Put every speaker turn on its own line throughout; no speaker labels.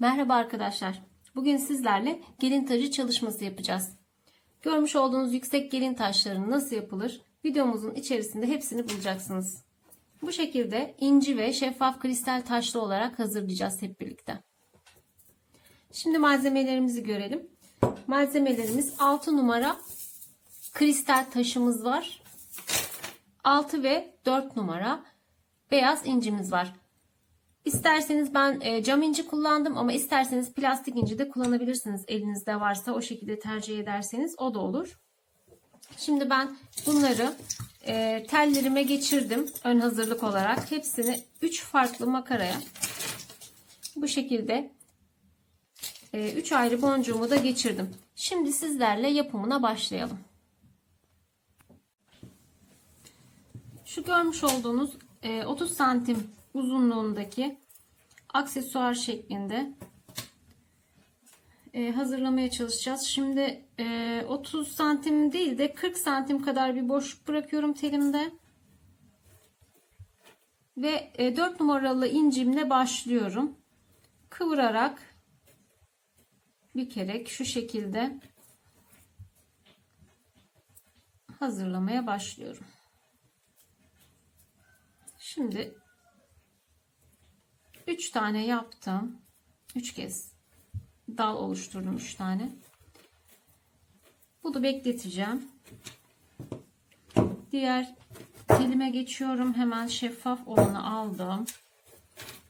Merhaba arkadaşlar. Bugün sizlerle gelin tacı çalışması yapacağız. Görmüş olduğunuz yüksek gelin taşları nasıl yapılır? Videomuzun içerisinde hepsini bulacaksınız. Bu şekilde inci ve şeffaf kristal taşlı olarak hazırlayacağız hep birlikte. Şimdi malzemelerimizi görelim. Malzemelerimiz 6 numara kristal taşımız var. 6 ve 4 numara beyaz incimiz var. İsterseniz ben cam inci kullandım ama isterseniz plastik inci de kullanabilirsiniz. Elinizde varsa o şekilde tercih ederseniz o da olur. Şimdi ben bunları tellerime geçirdim ön hazırlık olarak. Hepsini 3 farklı makaraya bu şekilde 3 ayrı boncuğumu da geçirdim. Şimdi sizlerle yapımına başlayalım. Şu görmüş olduğunuz 30 santim uzunluğundaki aksesuar şeklinde hazırlamaya çalışacağız. Şimdi 30 santim değil de 40 santim kadar bir boşluk bırakıyorum telimde. Ve 4 numaralı incimle başlıyorum. Kıvırarak bükerek şu şekilde hazırlamaya başlıyorum. Şimdi 3 tane yaptım. 3 kez dal oluşturdum 3 tane. Bunu bekleteceğim. Diğer telime geçiyorum. Hemen şeffaf olanı aldım.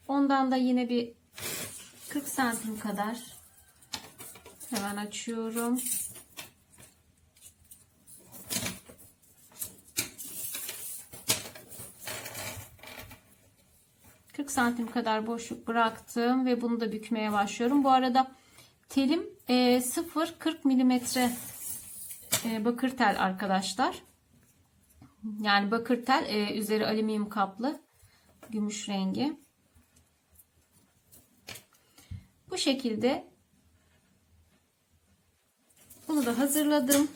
Ondan da yine bir 40 santim kadar hemen açıyorum. Santim kadar boşluk bıraktım ve bunu da bükmeye başlıyorum. Bu arada telim 0,40 milimetre bakır tel arkadaşlar. Yani bakır tel üzeri alüminyum kaplı gümüş rengi. Bu şekilde bunu da hazırladım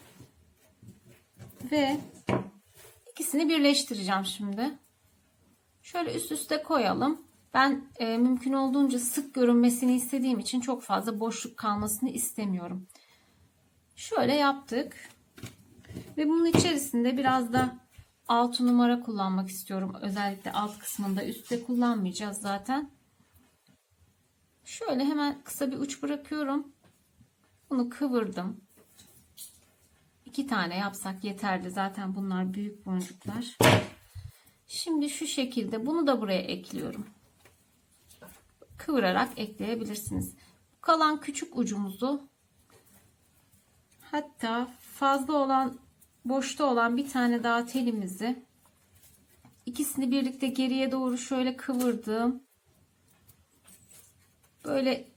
ve ikisini birleştireceğim şimdi. Şöyle üst üste koyalım. Ben mümkün olduğunca sık görünmesini istediğim için çok fazla boşluk kalmasını istemiyorum. Şöyle yaptık. Ve bunun içerisinde biraz da 6 numara kullanmak istiyorum. Özellikle alt kısmında, üstte kullanmayacağız zaten. Şöyle hemen kısa bir uç bırakıyorum. Bunu kıvırdım. 2 tane yapsak yeterli. Zaten bunlar büyük boncuklar. Şimdi şu şekilde bunu da buraya ekliyorum. Kıvırarak ekleyebilirsiniz. Kalan küçük ucumuzu, hatta fazla olan, boşta olan bir tane daha telimizi, ikisini birlikte geriye doğru şöyle kıvırdım. Böyle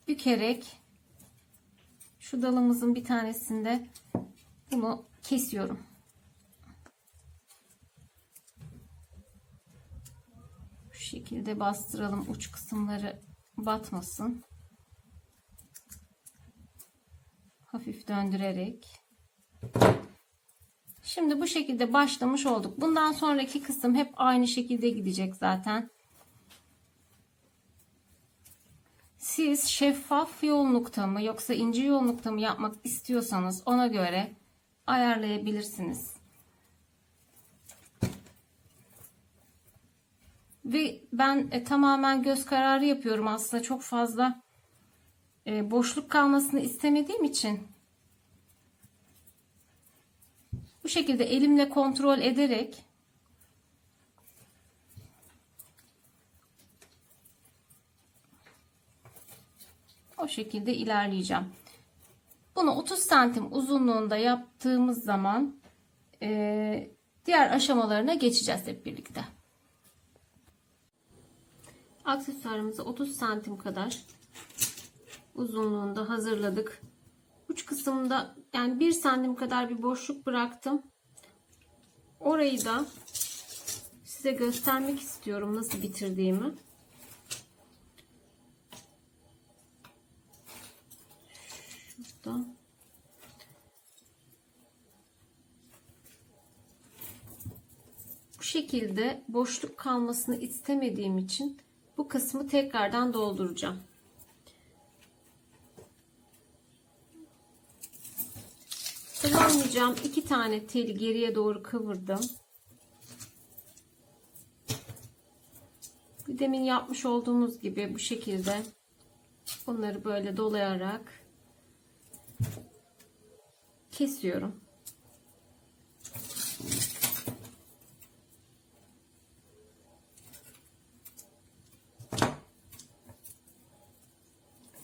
bükerek şu dalımızın bir tanesinde bunu kesiyorum. Şekilde bastıralım, uç kısımları batmasın. Hafif döndürerek. Şimdi bu şekilde başlamış olduk. Bundan sonraki kısım hep aynı şekilde gidecek zaten. Siz şeffaf yoğunlukta mı yoksa ince yoğunlukta mı yapmak istiyorsanız ona göre ayarlayabilirsiniz. Ve ben tamamen göz kararı yapıyorum aslında, çok fazla boşluk kalmasını istemediğim için bu şekilde elimle kontrol ederek o şekilde ilerleyeceğim. Bunu 30 santim uzunluğunda yaptığımız zaman diğer aşamalarına geçeceğiz hep birlikte. Aksesuarımızı 30 santim kadar uzunluğunda hazırladık. Uç kısımda yani 1 santim kadar bir boşluk bıraktım. Orayı da size göstermek istiyorum nasıl bitirdiğimi. Şurada. Bu şekilde boşluk kalmasını istemediğim için bu kısmı tekrardan dolduracağım. yapacağım 2 tane teli geriye doğru kıvırdım. Demin yapmış olduğumuz gibi bu şekilde bunları böyle dolayarak kesiyorum.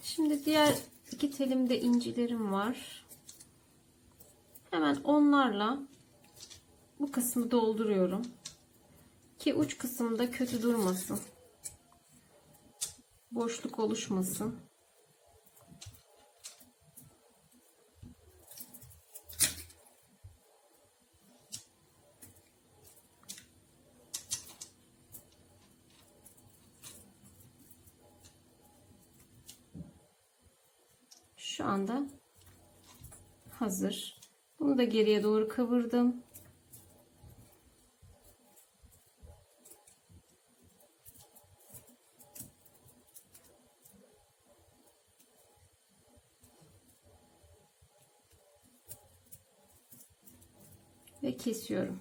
Şimdi diğer 2 telimde incilerim var. Hemen onlarla bu kısmı dolduruyorum. Ki uç kısımda kötü durmasın. Boşluk oluşmasın. Şu anda hazır. Bunu da geriye doğru kıvırdım. Ve kesiyorum.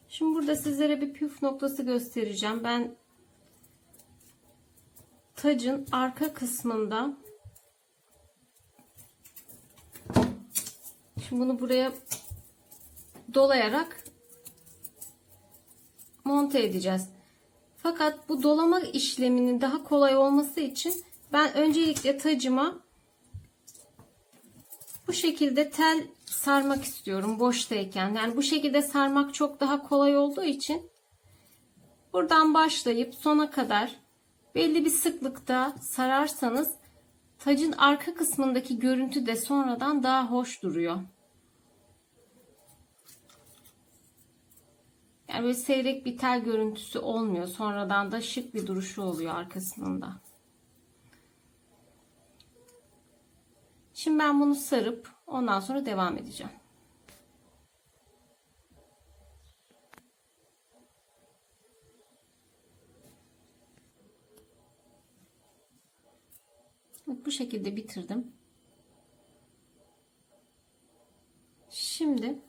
Şimdi burada sizlere bir püf noktası göstereceğim. Ben tacın arka kısmında, şimdi bunu buraya dolayarak monte edeceğiz. Fakat bu dolama işleminin daha kolay olması için ben öncelikle tacıma bu şekilde tel sarmak istiyorum boştayken. Yani bu şekilde sarmak çok daha kolay olduğu için buradan başlayıp sona kadar belli bir sıklıkta sararsanız tacın arka kısmındaki görüntü de sonradan daha hoş duruyor. Yani böyle seyrek bir tel görüntüsü olmuyor. Sonradan da şık bir duruşu oluyor arkasında. Şimdi ben bunu sarıp ondan sonra devam edeceğim. Bu şekilde bitirdim. Şimdi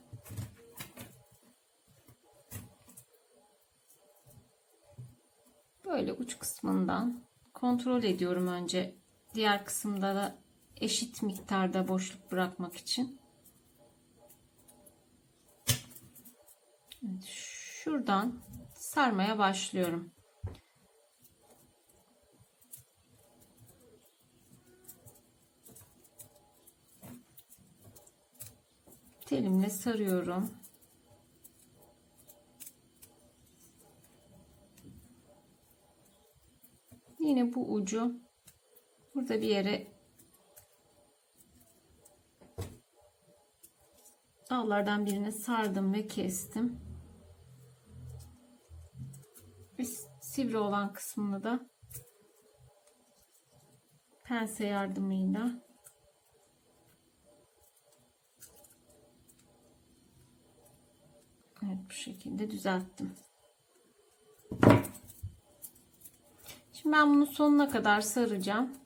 böyle uç kısmından kontrol ediyorum önce. Diğer kısımda da eşit miktarda boşluk bırakmak için. Evet, şuradan sarmaya başlıyorum. Telimle sarıyorum. Yine bu ucu burada bir yere dallardan birine sardım ve kestim. Ve sivri olan kısmını da pense yardımıyla evet bu şekilde düzelttim. Şimdi ben bunu sonuna kadar saracağım.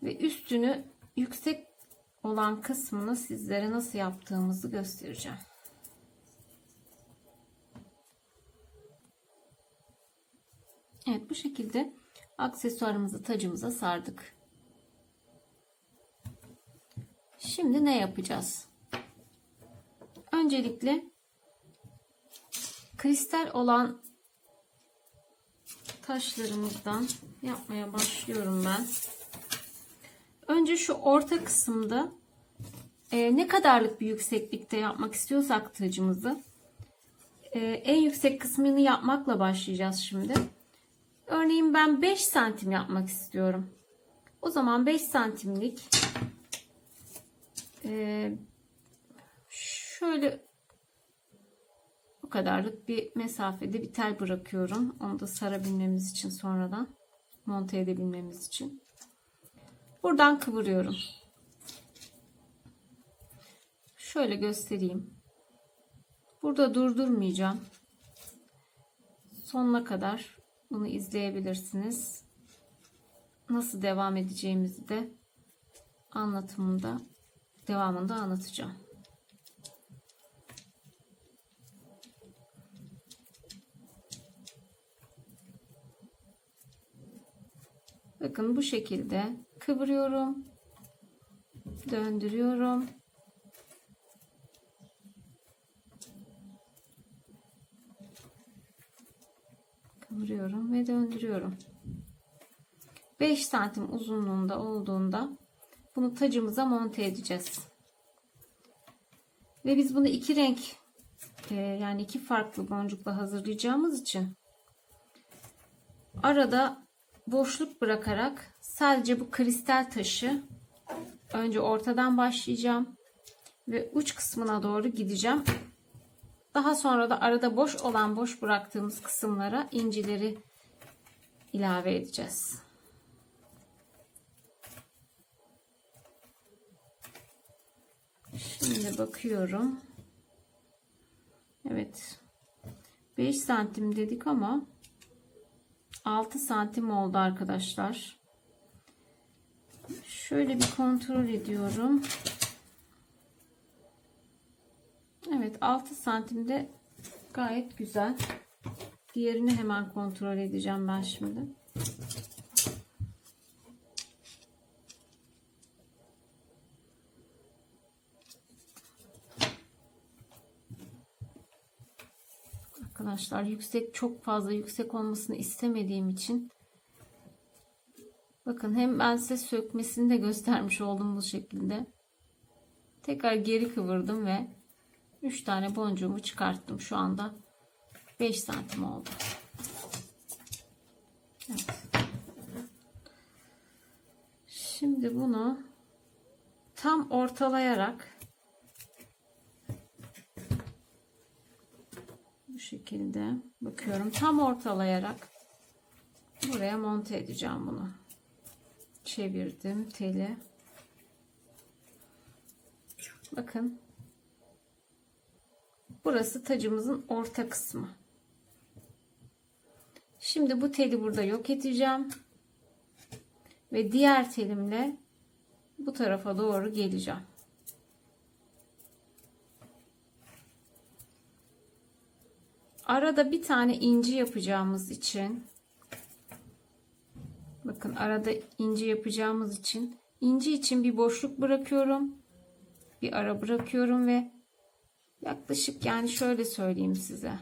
Ve üstünü yüksek olan kısmını sizlere nasıl yaptığımızı göstereceğim. Evet bu şekilde aksesuarımızı tacımıza sardık. Şimdi ne yapacağız? Öncelikle kristal olan taşlarımızdan yapmaya başlıyorum ben. Önce şu orta kısımda ne kadarlık bir yükseklikte yapmak istiyorsak tacımızı en yüksek kısmını yapmakla başlayacağız şimdi. Örneğin ben 5 santim yapmak istiyorum. O zaman 5 santimlik şöyle bu kadarlık bir mesafede bir tel bırakıyorum. Onu da sarabilmemiz için, sonradan monte edebilmemiz için. Buradan kıvırıyorum. Şöyle göstereyim. Burada durdurmayacağım. Sonuna kadar bunu izleyebilirsiniz. Nasıl devam edeceğimizi de anlatımında devamında anlatacağım. Bakın bu şekilde kıvırıyorum, döndürüyorum. Kıvırıyorum ve döndürüyorum. 5 santim uzunluğunda olduğunda bunu tacımıza monte edeceğiz. Ve biz bunu iki renk yani iki farklı boncukla hazırlayacağımız için arada boşluk bırakarak sadece bu kristal taşı önce ortadan başlayacağım ve uç kısmına doğru gideceğim. Daha sonra da arada boş bıraktığımız kısımlara incileri ilave edeceğiz. Şimdi bakıyorum. Evet. 5 santim dedik ama 6 santim oldu arkadaşlar. Şöyle bir kontrol ediyorum. Evet, 6 santimde gayet güzel. Diğerini hemen kontrol edeceğim ben şimdi. Arkadaşlar çok fazla yüksek olmasını istemediğim için bakın hem ben size sökmesini de göstermiş oldum bu şekilde. Tekrar geri kıvırdım ve 3 tane boncuğumu çıkarttım. Şu anda 5 santim oldu. Evet. Şimdi bunu tam ortalayarak bu şekilde bakıyorum. Tam ortalayarak buraya monte edeceğim bunu. Çevirdim teli. Bakın. Burası tacımızın orta kısmı. Şimdi bu teli burada yok edeceğim. Ve diğer telimle bu tarafa doğru geleceğim. Arada bir tane inci yapacağımız için bakın arada inci yapacağımız için inci için bir boşluk bırakıyorum. Bir ara bırakıyorum ve yaklaşık yani şöyle söyleyeyim size.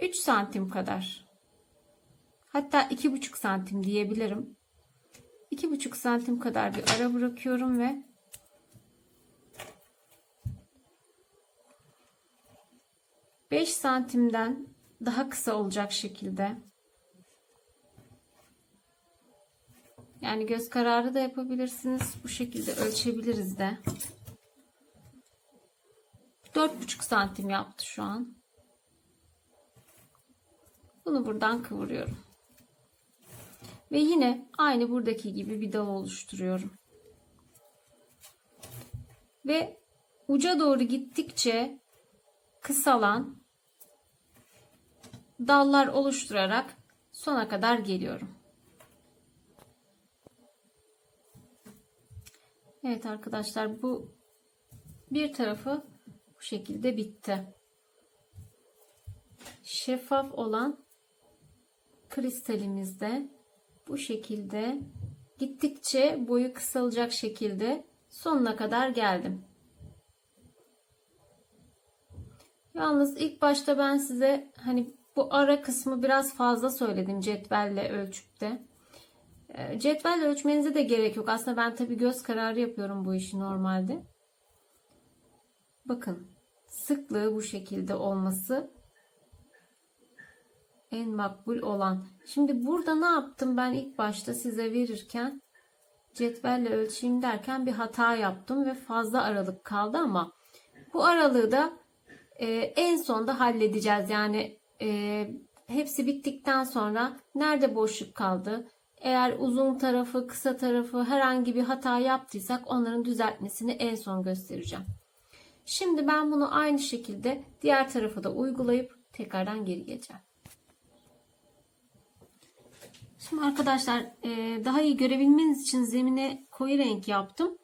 3 santim kadar. Hatta 2,5 santim diyebilirim. 2,5 santim kadar bir ara bırakıyorum ve beş santimden daha kısa olacak şekilde, yani göz kararı da yapabilirsiniz. Bu şekilde ölçebiliriz de. 4,5 santim yaptı şu an. Bunu buradan kıvırıyorum. Ve yine aynı buradaki gibi bir dal oluşturuyorum. Ve uca doğru gittikçe kısalan dallar oluşturarak sona kadar geliyorum. Evet arkadaşlar, bu bir tarafı bu şekilde bitti. Şeffaf olan kristalimizde bu şekilde gittikçe boyu kısalacak şekilde sonuna kadar geldim. Yalnız ilk başta ben size hani bu ara kısmı biraz fazla söyledim cetvelle ölçüp de. Cetvelle ölçmenize de gerek yok. Aslında ben tabii göz kararı yapıyorum bu işi normalde. Bakın, sıklığı bu şekilde olması en makbul olan. Şimdi burada ne yaptım ben ilk başta size verirken, cetvelle ölçeyim derken bir hata yaptım ve fazla aralık kaldı ama bu aralığı da en sonda halledeceğiz. Yani hepsi bittikten sonra nerede boşluk kaldı, eğer uzun tarafı kısa tarafı herhangi bir hata yaptıysak onların düzeltmesini en son göstereceğim. Şimdi ben bunu aynı şekilde diğer tarafa da uygulayıp tekrardan geri geleceğim. Şimdi arkadaşlar daha iyi görebilmeniz için zemine koyu renk yaptım.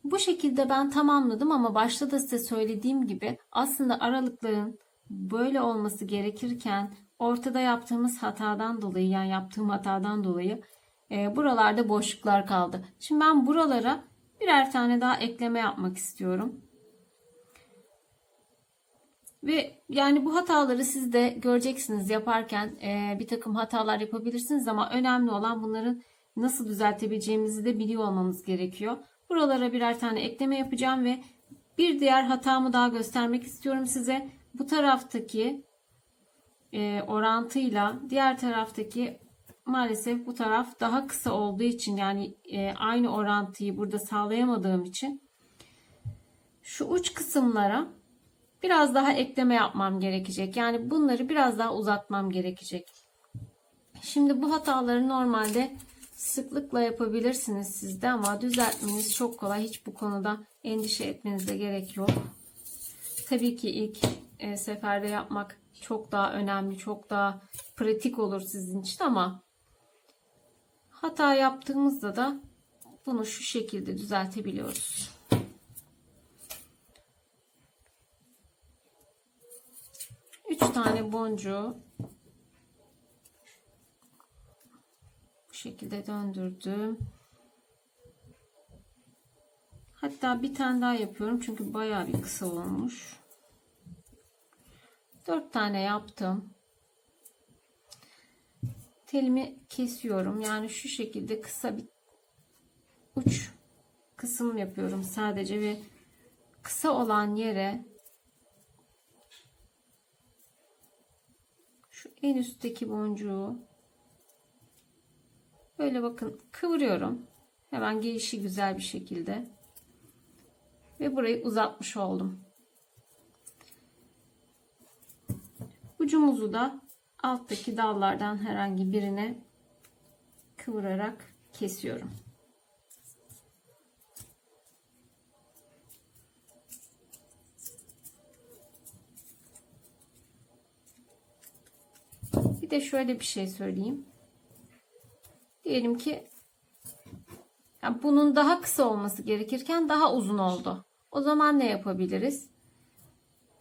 Bu şekilde ben tamamladım ama başta da size söylediğim gibi aslında aralıkların böyle olması gerekirken ortada yaptığımız hatadan dolayı, yani yaptığım hatadan dolayı buralarda boşluklar kaldı. Şimdi ben buralara birer tane daha ekleme yapmak istiyorum. Ve yani bu hataları siz de göreceksiniz yaparken, bir takım hatalar yapabilirsiniz ama önemli olan bunların nasıl düzeltebileceğimizi de biliyor olmamız gerekiyor. Buralara birer tane ekleme yapacağım ve bir diğer hatamı daha göstermek istiyorum size. Bu taraftaki orantıyla diğer taraftaki, maalesef bu taraf daha kısa olduğu için, yani aynı orantıyı burada sağlayamadığım için şu uç kısımlara biraz daha ekleme yapmam gerekecek. Yani bunları biraz daha uzatmam gerekecek. Şimdi bu hataları normalde sıklıkla yapabilirsiniz siz de ama düzeltmeniz çok kolay. Hiç bu konuda endişe etmenize gerek yok. Tabii ki ilk seferde yapmak çok daha önemli, çok daha pratik olur sizin için ama hata yaptığımızda da bunu şu şekilde düzeltebiliyoruz. Üç tane boncuğu bu şekilde döndürdüm. Hatta bir tane daha yapıyorum çünkü bayağı bir kısa olmuş. 4 tane yaptım. Telimi kesiyorum. Yani şu şekilde kısa bir uç kısım yapıyorum sadece ve kısa olan yere şu en üstteki boncuğu böyle bakın kıvırıyorum. Hemen gelişi güzel bir şekilde. Ve burayı uzatmış oldum. Ucumuzu da alttaki dallardan herhangi birine kıvırarak kesiyorum. Bir de şöyle bir şey söyleyeyim. Diyelim ki yani bunun daha kısa olması gerekirken daha uzun oldu. O zaman ne yapabiliriz?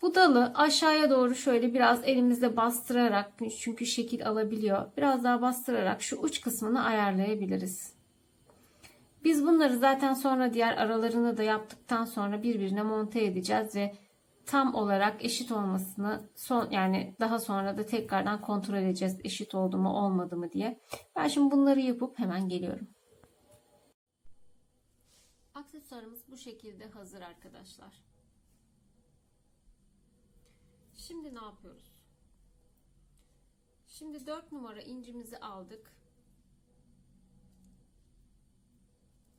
Bu dalı aşağıya doğru şöyle biraz elimizle bastırarak, çünkü şekil alabiliyor. Biraz daha bastırarak şu uç kısmını ayarlayabiliriz. Biz bunları zaten sonra diğer aralarını da yaptıktan sonra birbirine monte edeceğiz ve tam olarak eşit olmasını yani daha sonra da tekrardan kontrol edeceğiz eşit oldu mu olmadı mı diye. Ben şimdi bunları yapıp hemen geliyorum. Aksesuarımız bu şekilde hazır arkadaşlar. Şimdi ne yapıyoruz? Şimdi 4 numara incimizi aldık.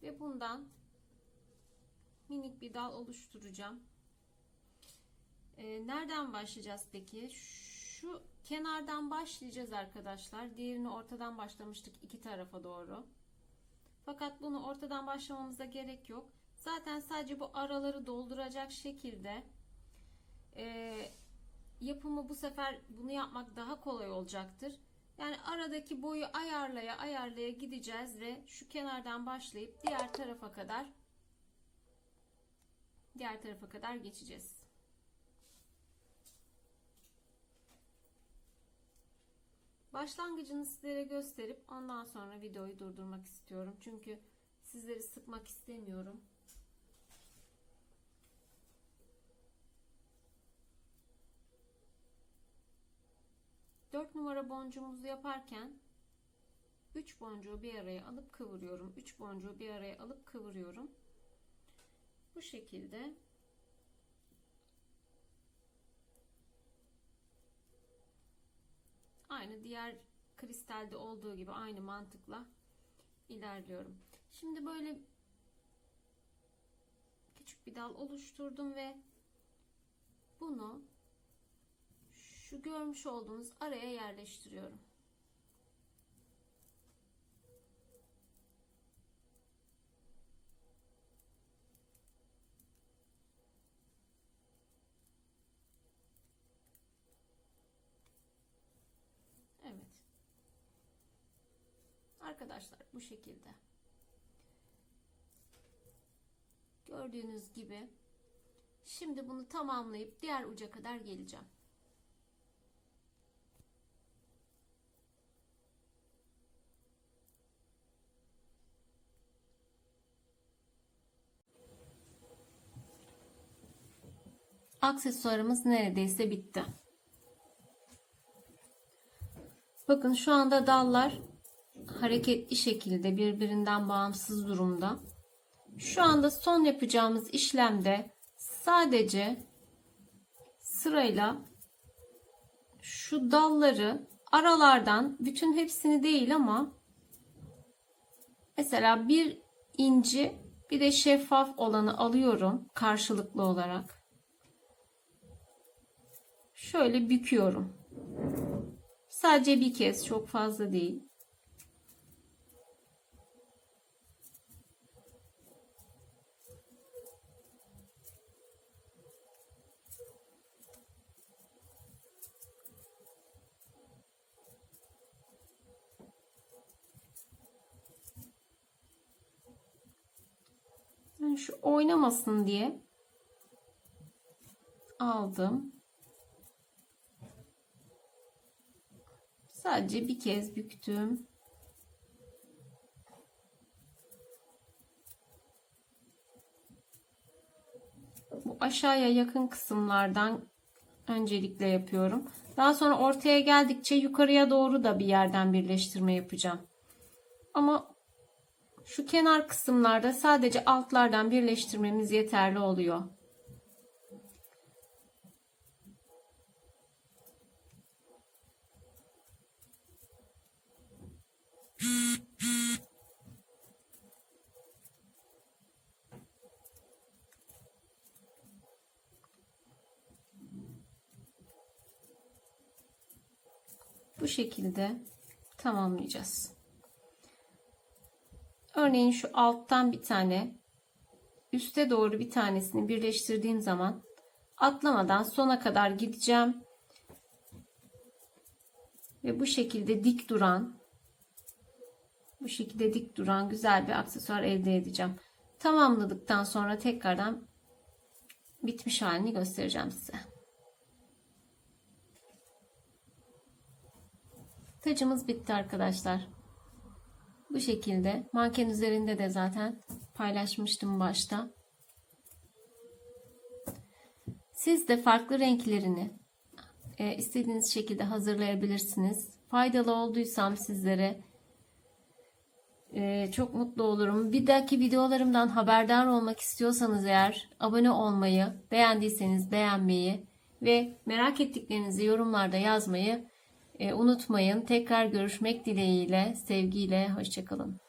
Ve bundan minik bir dal oluşturacağım. Nereden başlayacağız peki? Şu kenardan başlayacağız arkadaşlar. Diğerini ortadan başlamıştık iki tarafa doğru. Fakat bunu ortadan başlamamıza gerek yok. Zaten sadece bu araları dolduracak şekilde yapımı bu sefer bunu yapmak daha kolay olacaktır. Yani aradaki boyu ayarlaya ayarlaya gideceğiz ve şu kenardan başlayıp diğer tarafa kadar geçeceğiz. Başlangıcını sizlere gösterip ondan sonra videoyu durdurmak istiyorum. Çünkü sizleri sıkmak istemiyorum. Dört numara boncuğumuzu yaparken 3 boncuğu bir araya alıp kıvırıyorum. 3 boncuğu bir araya alıp kıvırıyorum. Bu şekilde aynı diğer kristalde olduğu gibi aynı mantıkla ilerliyorum. Şimdi böyle küçük bir dal oluşturdum ve bunu şu görmüş olduğunuz araya yerleştiriyorum. Evet. Arkadaşlar bu şekilde. Gördüğünüz gibi. Şimdi bunu tamamlayıp diğer uca kadar geleceğim. Aksesuarımız neredeyse bitti. Bakın şu anda dallar hareketli şekilde birbirinden bağımsız durumda. Şu anda son yapacağımız işlemde sadece sırayla şu dalları aralardan, bütün hepsini değil ama mesela bir inci bir de şeffaf olanı alıyorum karşılıklı olarak. Şöyle büküyorum. Sadece bir kez, çok fazla değil. Yani şu oynamasın diye aldım. Sadece bir kez büktüm. Bu aşağıya yakın kısımlardan öncelikle yapıyorum. Daha sonra ortaya geldikçe yukarıya doğru da bir yerden birleştirme yapacağım. Ama şu kenar kısımlarda sadece altlardan birleştirmemiz yeterli oluyor. Bu şekilde tamamlayacağız. Örneğin şu alttan bir tane, üste doğru bir tanesini birleştirdiğim zaman atlamadan sona kadar gideceğim. Ve bu şekilde dik duran, güzel bir aksesuar elde edeceğim. Tamamladıktan sonra tekrardan bitmiş halini göstereceğim size. Tacımız bitti arkadaşlar. Bu şekilde manken üzerinde de zaten paylaşmıştım başta. Siz de farklı renklerini istediğiniz şekilde hazırlayabilirsiniz. Faydalı olduysam sizlere çok mutlu olurum. Bir dahaki videolarımdan haberdar olmak istiyorsanız eğer abone olmayı, beğendiyseniz beğenmeyi ve merak ettiklerinizi yorumlarda yazmayı unutmayın. Tekrar görüşmek dileğiyle, sevgiyle, hoşça kalın.